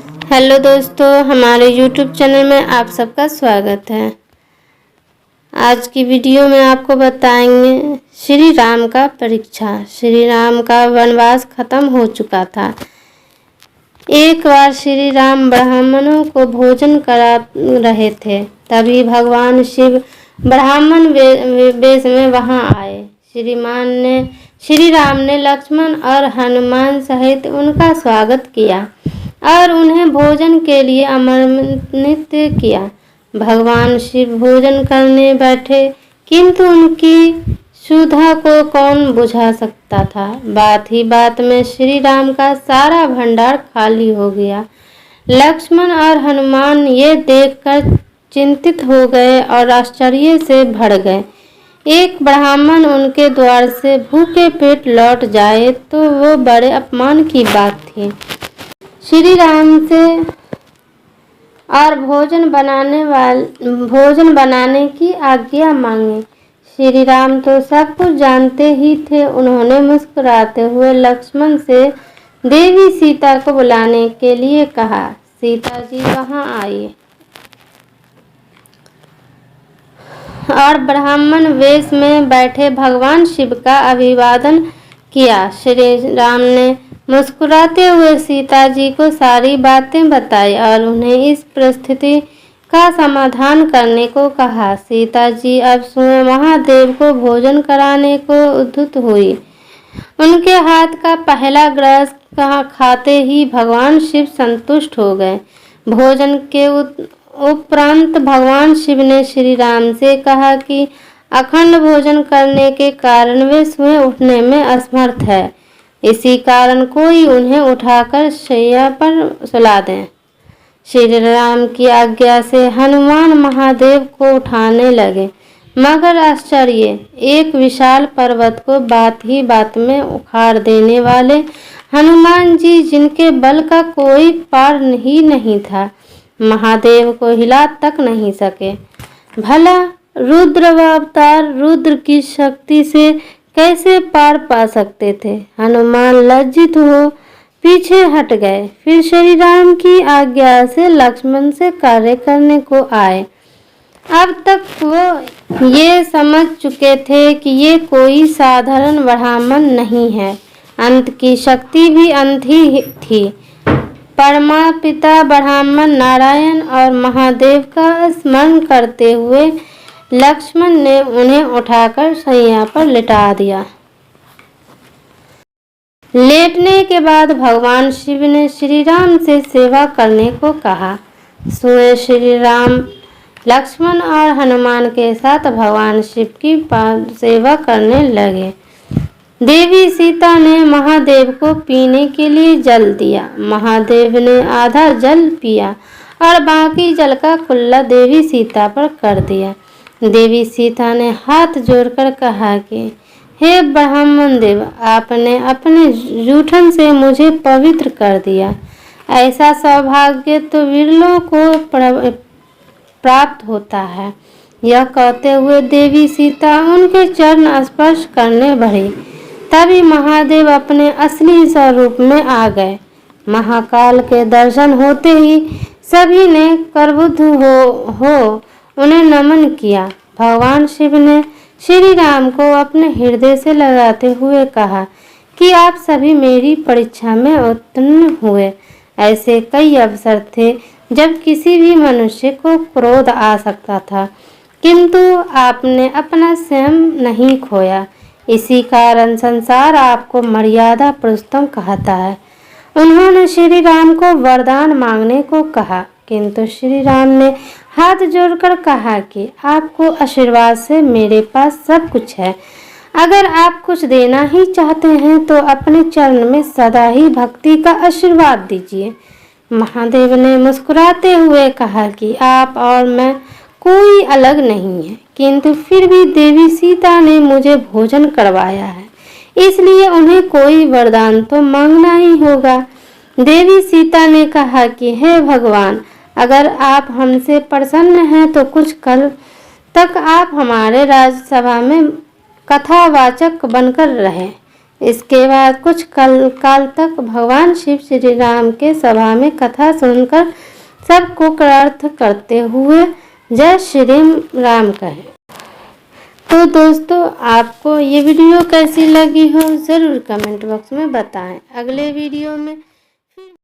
Hello दोस्तों, हमारे YouTube channel में आप सबका स्वागत है। आज की वीडियो में आपको बताएंगे श्री राम का परीक्षा। श्री राम का वनवास खत्म हो चुका था। एक बार श्री राम ब्राह्मणों को भोजन करा रहे थे, तभी भगवान शिव ब्राह्मण वेश में वहां आए। श्री राम ने लक्ष्मण और हनुमान सहित उनका स्वागत किया और उन्हें भोजन के लिए आमंत्रित किया। भगवान शिव भोजन करने बैठे, किंतु उनकी क्षुधा को कौन बुझा सकता था। बात ही बात में श्री राम का सारा भंडार खाली हो गया। लक्ष्मण और हनुमान ये देखकर चिंतित हो गए और आश्चर्य से भर गए। एक ब्राह्मण उनके द्वार से भूखे पेट लौट जाए तो वो बड़े अपमान की बात थी। श्री राम से और भोजन बनाने की आज्ञा मांगी। श्री राम तो सब कुछ जानते ही थे। उन्होंने मुस्कुराते हुए लक्ष्मण से देवी सीता को बुलाने के लिए कहा। सीता जी वहां आइए और ब्राह्मण वेश में बैठे भगवान शिव का अभिवादन किया। श्री राम ने मुस्कुराते हुए सीता जी को सारी बातें बताई और उन्हें इस परिस्थिति का समाधान करने को कहा। सीता जी अब स्वयं महादेव को भोजन कराने को उद्युक्त हुई। उनके हाथ का पहला ग्रास खाते ही भगवान शिव संतुष्ट हो गए। भोजन के उपरांत भगवान शिव ने श्री राम से कहा कि अखंड भोजन करने के कारण वे स्वयं उठने में असमर्थ है। इसी कारण कोई उन्हें उठाकर शैया पर सुला दें। श्री राम की आज्ञा से हनुमान महादेव को उठाने लगे, मगर आश्चर्य, एक विशाल पर्वत को बात ही बात में उखाड़ देने वाले हनुमान जी, जिनके बल का कोई पार ही नहीं था, महादेव को हिला तक नहीं सके। भला रुद्र अवतार रुद्र की शक्ति से कैसे पार पा सकते थे। हनुमान लज्जित हो पीछे हट गए। फिर श्री राम की आज्ञा से लक्ष्मण से कार्य करने को आए। अब तक वो ये समझ चुके थे कि ये कोई साधारण ब्राह्मण नहीं है। अंत की शक्ति भी अंत ही थी। परमापिता ब्राह्मण नारायण और महादेव का स्मरण करते हुए लक्ष्मण ने उन्हें उठाकर शैया पर लिटा दिया। लेटने के बाद भगवान शिव ने श्री राम से सेवा करने को कहा। स्वयं श्री राम लक्ष्मण और हनुमान के साथ भगवान शिव की सेवा करने लगे। देवी सीता ने महादेव को पीने के लिए जल दिया। महादेव ने आधा जल पिया और बाकी जल का कुल्ला देवी सीता पर कर दिया। देवी सीता ने हाथ जोड़कर कहा कि हे ब्राह्मण देव, आपने अपने जूठन से मुझे पवित्र कर दिया। ऐसा सौभाग्य तो विरलों को प्राप्त होता है। यह कहते हुए देवी सीता उनके चरण स्पर्श करने बढ़ी। तभी महादेव अपने असली स्वरूप में आ गए। महाकाल के दर्शन होते ही सभी ने करबुद्ध हो उन्हें नमन किया। भगवान शिव ने श्री राम को अपने हृदय से लगाते हुए कहा कि आप सभी मेरी परीक्षा में उत्तीर्ण हुए। ऐसे कई अवसर थे जब किसी भी मनुष्य को क्रोध आ सकता था, किंतु आपने अपना संयम नहीं खोया। इसी कारण संसार आपको मर्यादा पुरुषोत्तम कहता है। उन्होंने श्री राम को वरदान मांगने को कहा, किंतु श्री राम ने हाथ जोड़कर कहा कि आपको आशीर्वाद से मेरे पास सब कुछ है। अगर आप कुछ देना ही चाहते हैं तो अपने चरण में सदा ही भक्ति का आशीर्वाद दीजिए। महादेव ने मुस्कुराते हुए कहा कि आप और मैं कोई अलग नहीं है, किंतु फिर भी देवी सीता ने मुझे भोजन करवाया है, इसलिए उन्हें कोई वरदान तो मांगना ही होगा। देवी सीता ने कहा कि हे भगवान, अगर आप हमसे प्रसन्न हैं तो कुछ कल तक आप हमारे राज्यसभा में कथावाचक बनकर रहे। इसके बाद कुछ काल तक भगवान शिव श्री राम के सभा में कथा सुनकर सबको कृतार्थ करते हुए जय श्री राम कहे। तो दोस्तों, आपको ये वीडियो कैसी लगी हो ज़रूर कमेंट बॉक्स में बताएं। अगले वीडियो में